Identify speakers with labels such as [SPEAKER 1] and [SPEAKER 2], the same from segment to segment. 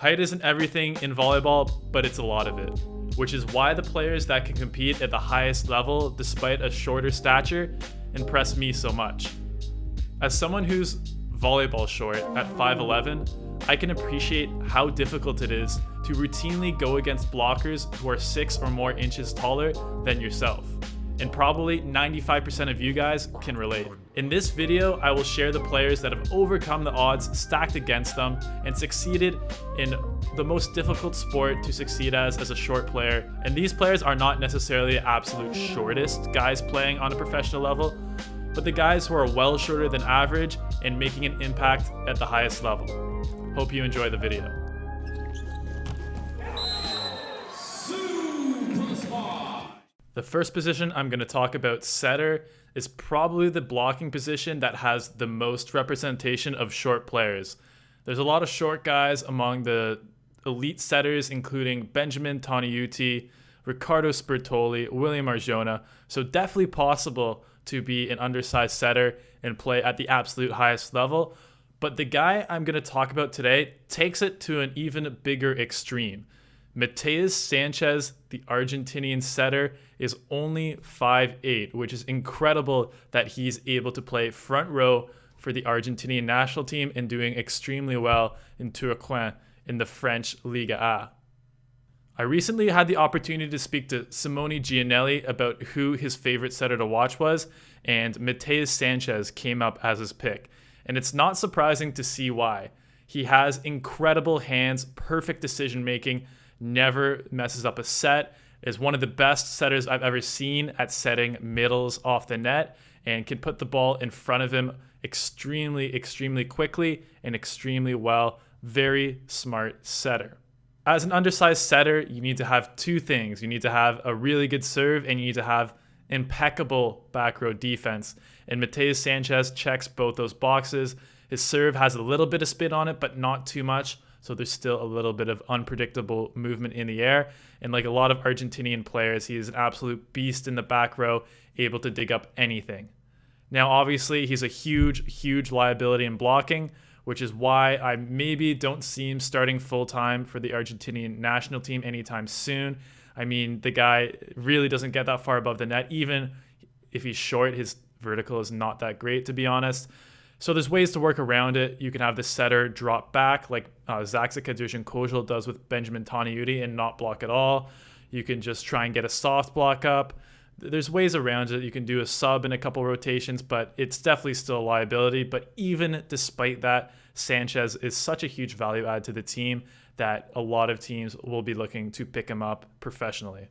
[SPEAKER 1] Height isn't everything in volleyball, but it's a lot of it, which is why the players that can compete at the highest level despite a shorter stature impress me so much. As someone who's volleyball short at 5'11", I can appreciate how difficult it is to routinely go against blockers who are 6 or more inches taller than yourself. And probably 95% of you guys can relate. In this video, I will share the players that have overcome the odds stacked against them and succeeded in the most difficult sport to succeed as a short player. And these players are not necessarily the absolute shortest guys playing on a professional level, but the guys who are well shorter than average and making an impact at the highest level. Hope you enjoy the video. The first position I'm going to talk about, setter, is probably the blocking position that has the most representation of short players. There's a lot of short guys among the elite setters, including Benjamin Taniuti, Riccardo Spertoli, William Arjona, so definitely possible to be an undersized setter and play at the absolute highest level. But the guy I'm going to talk about today takes it to an even bigger extreme. Matias Sanchez, the Argentinian setter, is only 5'8", which is incredible that he's able to play front row for the Argentinian national team and doing extremely well in Tourcoing in the French Liga A. I recently had the opportunity to speak to Simone Gianelli about who his favorite setter to watch was, and Matias Sanchez came up as his pick. And it's not surprising to see why. He has incredible hands, perfect decision making, never messes up a set, is one of the best setters I've ever seen at setting middles off the net, and can put the ball in front of him extremely quickly and extremely well. Very smart setter. As an undersized setter, you need to have two things. You need to have a really good serve and you need to have impeccable back row defense. And Matias Sanchez checks both those boxes. His serve has a little bit of spin on it, but not too much. So there's still a little bit of unpredictable movement in the air. And like a lot of Argentinian players, he is an absolute beast in the back row, able to dig up anything. Now, obviously, he's a huge liability in blocking, which is why I maybe don't see him starting full-time for the Argentinian national team anytime soon. I mean, the guy really doesn't get that far above the net. Even if he's short, his vertical is not that great, to be honest. So there's ways to work around it. You can have the setter drop back like Zaxa Kozhel does with Benjamin Taniuti and not block at all. You can just try and get a soft block up. There's ways around it. You can do a sub in a couple rotations, but it's definitely still a liability. But even despite that, Sanchez is such a huge value add to the team that a lot of teams will be looking to pick him up professionally.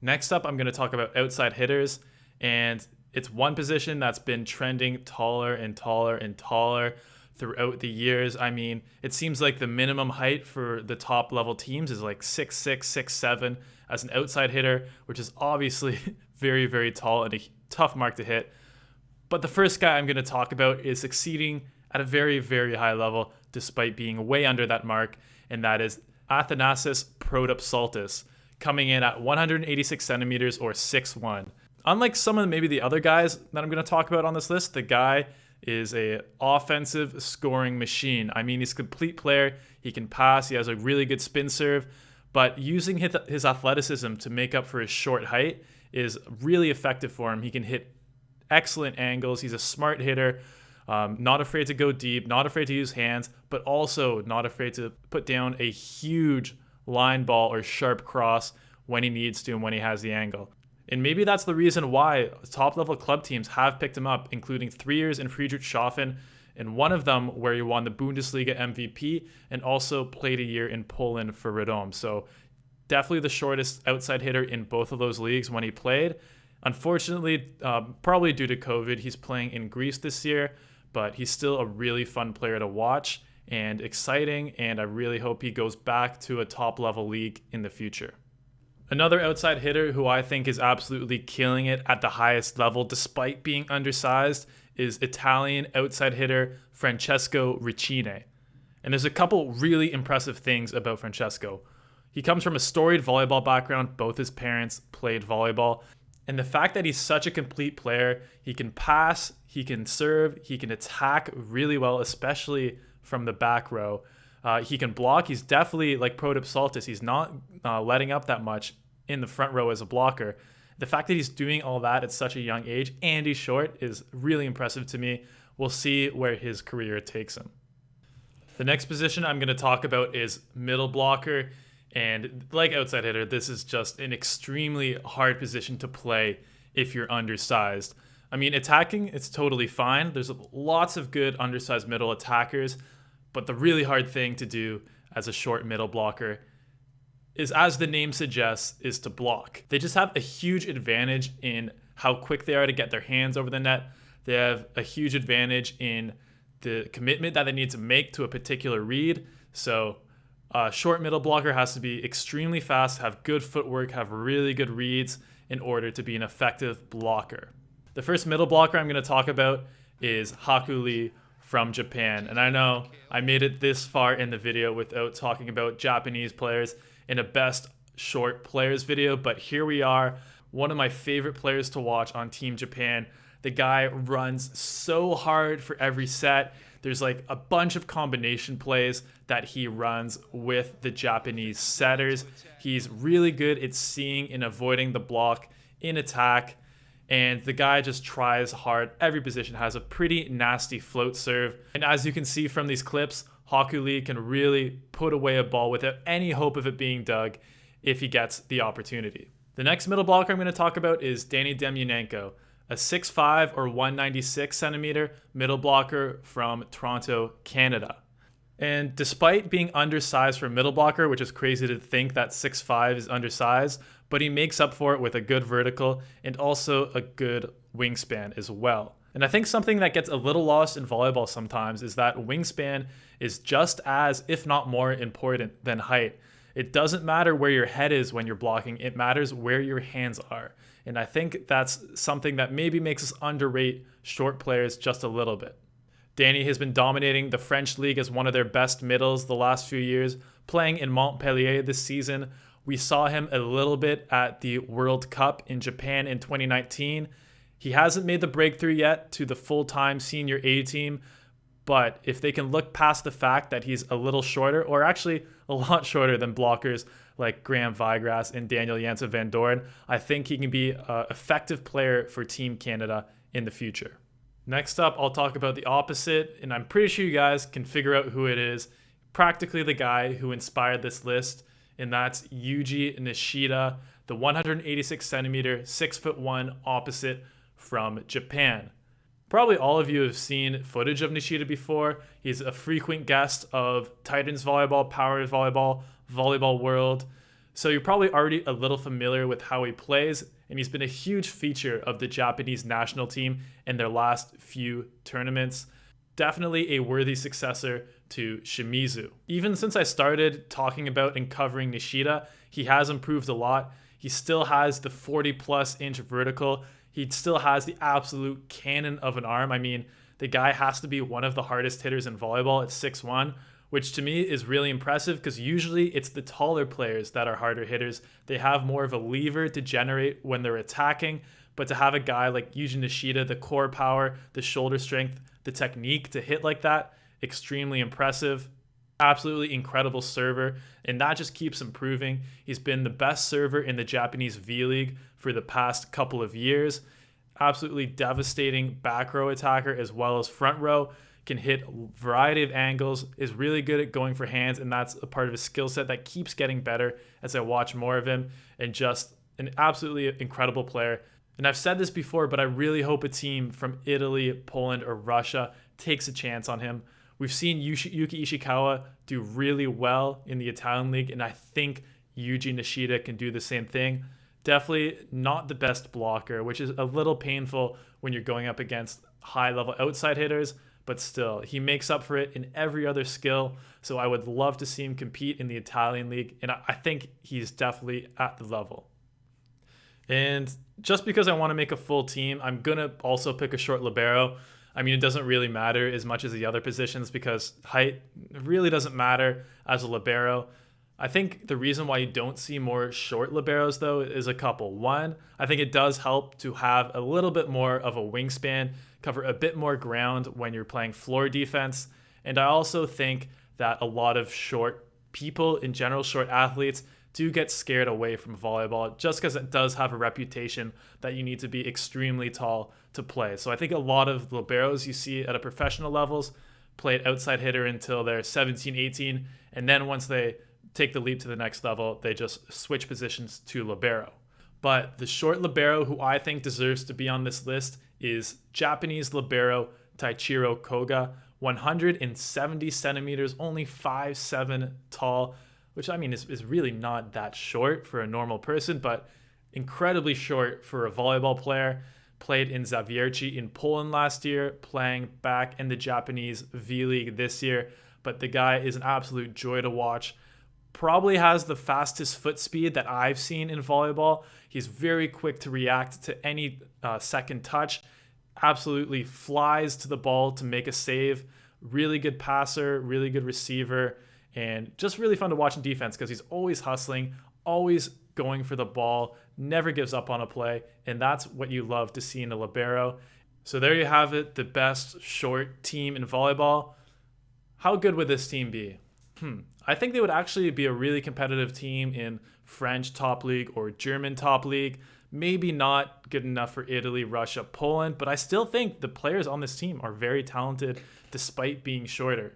[SPEAKER 1] Next up, I'm going to talk about outside hitters, and it's one position that's been trending taller and taller throughout the years. I mean, it seems like the minimum height for the top level teams is like 6'6", 6'7" as an outside hitter, which is obviously very tall and a tough mark to hit. But the first guy I'm going to talk about is succeeding at a very high level despite being way under that mark, and that is Athanasios Psaltis, coming in at 186 centimeters or 6'1". Unlike some of maybe the other guys that I'm going to talk about on this list, the guy is a offensive scoring machine. I mean, he's a complete player. He can pass. He has a really good spin serve. But using his athleticism to make up for his short height is really effective for him. He can hit excellent angles. He's a smart hitter, not afraid to go deep, not afraid to use hands, but also not afraid to put down a huge line ball or sharp cross when he needs to and when he has the angle. And maybe that's the reason why top-level club teams have picked him up, including 3 years in Friedrichshafen, and one of them where he won the Bundesliga MVP and also played a year in Poland for Radom. So definitely the shortest outside hitter in both of those leagues when he played. Unfortunately, probably due to COVID, he's playing in Greece this year, but he's still a really fun player to watch and exciting, and I really hope he goes back to a top-level league in the future. Another outside hitter who I think is absolutely killing it at the highest level despite being undersized is Italian outside hitter Francesco Riccin. And there's a couple really impressive things about Francesco. He comes from a storied volleyball background. Both his parents played volleyball. And the fact that he's such a complete player, he can pass, he can serve, he can attack really well, especially from the back row. He can block. He's definitely like Protip Psaltis. He's not letting up that much in the front row as a blocker. The fact that he's doing all that at such a young age and he's short is really impressive to me. We'll see where his career takes him. The next position I'm going to talk about is middle blocker. And like outside hitter, this is just an extremely hard position to play if you're undersized. I mean, attacking, it's totally fine. There's lots of good undersized middle attackers, but the really hard thing to do as a short middle blocker is, as the name suggests, is to block. They just have a huge advantage in how quick they are to get their hands over the net. They have a huge advantage in the commitment that they need to make to a particular read. So a short middle blocker has to be extremely fast, have good footwork, have really good reads in order to be an effective blocker. The first middle blocker I'm going to talk about is Haku Lee from Japan. And I know I made it this far in the video without talking about Japanese players in a best short players video, but here we are. One of my favorite players to watch on Team Japan. The guy runs so hard for every set. There's like a bunch of combination plays that he runs with the Japanese setters. He's really good at seeing and avoiding the block in attack. And the guy just tries hard. Every position has a pretty nasty float serve. And as you can see from these clips, Haku Lee can really put away a ball without any hope of it being dug if he gets the opportunity. The next middle blocker I'm going to talk about is Danny Demyanenko, a 6'5" or 196 centimeter middle blocker from Toronto, Canada. And despite being undersized for a middle blocker, which is crazy to think that 6'5" is undersized, but he makes up for it with a good vertical and also a good wingspan as well. And I think something that gets a little lost in volleyball sometimes is that wingspan is just as, if not more, important than height. It doesn't matter where your head is when you're blocking, it matters where your hands are. And I think that's something that maybe makes us underrate short players just a little bit. Danny has been dominating the French league as one of their best middles the last few years, playing in Montpellier this season. We saw him a little bit at the World Cup in Japan in 2019. He hasn't made the breakthrough yet to the full-time senior A team, but if they can look past the fact that he's a little shorter, or actually a lot shorter than blockers like Graham Vigrass and Daniel Janssen Van Doren, I think he can be an effective player for Team Canada in the future. Next up, I'll talk about the opposite, and I'm pretty sure you guys can figure out who it is. Practically the guy who inspired this list, and that's Yuji Nishida, the 186 centimeter, 6'1" opposite from Japan. Probably all of you have seen footage of Nishida before. He's a frequent guest of Titans Volleyball, Power Volleyball, Volleyball World. So you're probably already a little familiar with how he plays, and he's been a huge feature of the Japanese national team in their last few tournaments. Definitely a worthy successor to Shimizu. Even since I started talking about and covering Nishida, he has improved a lot. He still has the 40+ inch vertical. He still has the absolute cannon of an arm. I mean, the guy has to be one of the hardest hitters in volleyball at 6'1", which to me is really impressive because usually it's the taller players that are harder hitters. They have more of a lever to generate when they're attacking, but to have a guy like Yuji Nishida, the core power, the shoulder strength, the technique to hit like that, extremely impressive. Absolutely incredible server, and that just keeps improving. He's been the best server in the Japanese V-League for the past couple of years. Absolutely devastating back row attacker as well as front row. Can hit a variety of angles, is really good at going for hands, and that's a part of his skill set that keeps getting better as I watch more of him, and just an absolutely incredible player. And I've said this before, but I really hope a team from Italy, Poland, or Russia takes a chance on him. We've seen Yuki Ishikawa do really well in the Italian league, and I think Yuji Nishida can do the same thing. Definitely not the best blocker, which is a little painful when you're going up against high-level outside hitters, but still, he makes up for it in every other skill, so I would love to see him compete in the Italian league, and I think he's definitely at the level. And just because I want to make a full team, I'm going to also pick a short libero. I mean, it doesn't really matter as much as the other positions because height really doesn't matter as a libero. I think the reason why you don't see more short liberos, though, is a couple. One, I think it does help to have a little bit more of a wingspan, cover a bit more ground when you're playing floor defense. And I also think that a lot of short people in general, short athletes, do get scared away from volleyball just because it does have a reputation that you need to be extremely tall to play. So I think a lot of liberos you see at a professional levels play outside hitter until they're 17, 18, and then once they take the leap to the next level, they just switch positions to libero. But the short libero who I think deserves to be on this list is Japanese libero Taichiro Koga, 170 centimeters, only 5'7" tall, which I mean is really not that short for a normal person, but incredibly short for a volleyball player. Played in Zawiercie in Poland last year, playing back in the Japanese V-League this year, but the guy is an absolute joy to watch. Probably has the fastest foot speed that I've seen in volleyball. He's very quick to react to any second touch, absolutely flies to the ball to make a save. Really good passer, really good receiver, and just really fun to watch in defense because he's always hustling, always going for the ball, never gives up on a play, and that's what you love to see in a libero. So there you have it, the best short team in volleyball. How good would this team be? I think they would actually be a really competitive team in French top league or German top league. Maybe not good enough for Italy, Russia, Poland, but I still think the players on this team are very talented despite being shorter.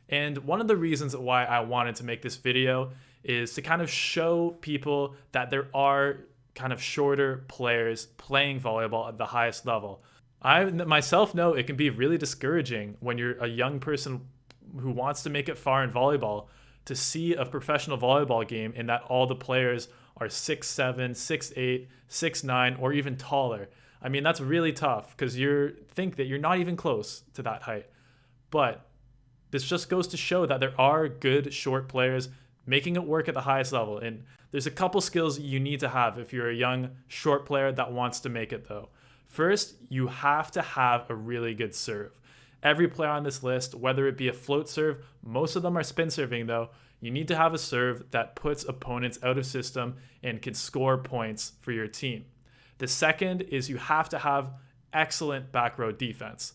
[SPEAKER 1] And one of the reasons why I wanted to make this video is to kind of show people that there are kind of shorter players playing volleyball at the highest level. I myself know it can be really discouraging when you're a young person who wants to make it far in volleyball to see a professional volleyball game and that all the players are 6'7", 6'8", 6'9", or even taller. I mean, that's really tough because you think that you're not even close to that height. But this just goes to show that there are good short players making it work at the highest level. And there's a couple skills you need to have if you're a young short player that wants to make it though. First, you have to have a really good serve. Every player on this list, whether it be a float serve, most of them are spin serving though, you need to have a serve that puts opponents out of system and can score points for your team. The second is you have to have excellent back row defense.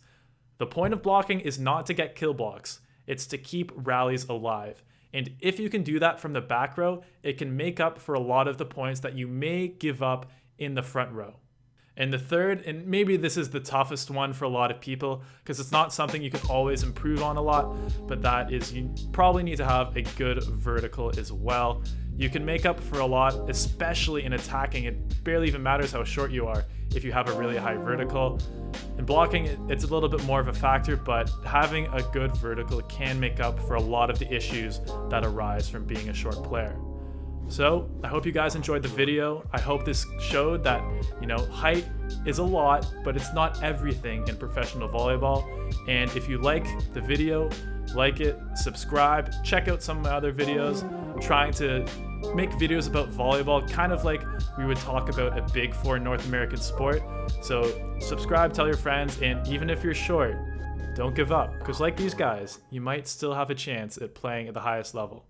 [SPEAKER 1] The point of blocking is not to get kill blocks, it's to keep rallies alive. And if you can do that from the back row, it can make up for a lot of the points that you may give up in the front row. And the third, and maybe this is the toughest one for a lot of people because it's not something you can always improve on a lot, but that is you probably need to have a good vertical as well. You can make up for a lot, especially in attacking. It barely even matters how short you are if you have a really high vertical. In blocking, it's a little bit more of a factor, but having a good vertical can make up for a lot of the issues that arise from being a short player. So I hope you guys enjoyed the video. I hope this showed that, height is a lot, but it's not everything in professional volleyball. And if you like the video, like it, subscribe, check out some of my other videos. I'm trying to make videos about volleyball, kind of like we would talk about a big four North American sport. So subscribe, tell your friends, and even if you're short, don't give up, because like these guys, you might still have a chance at playing at the highest level.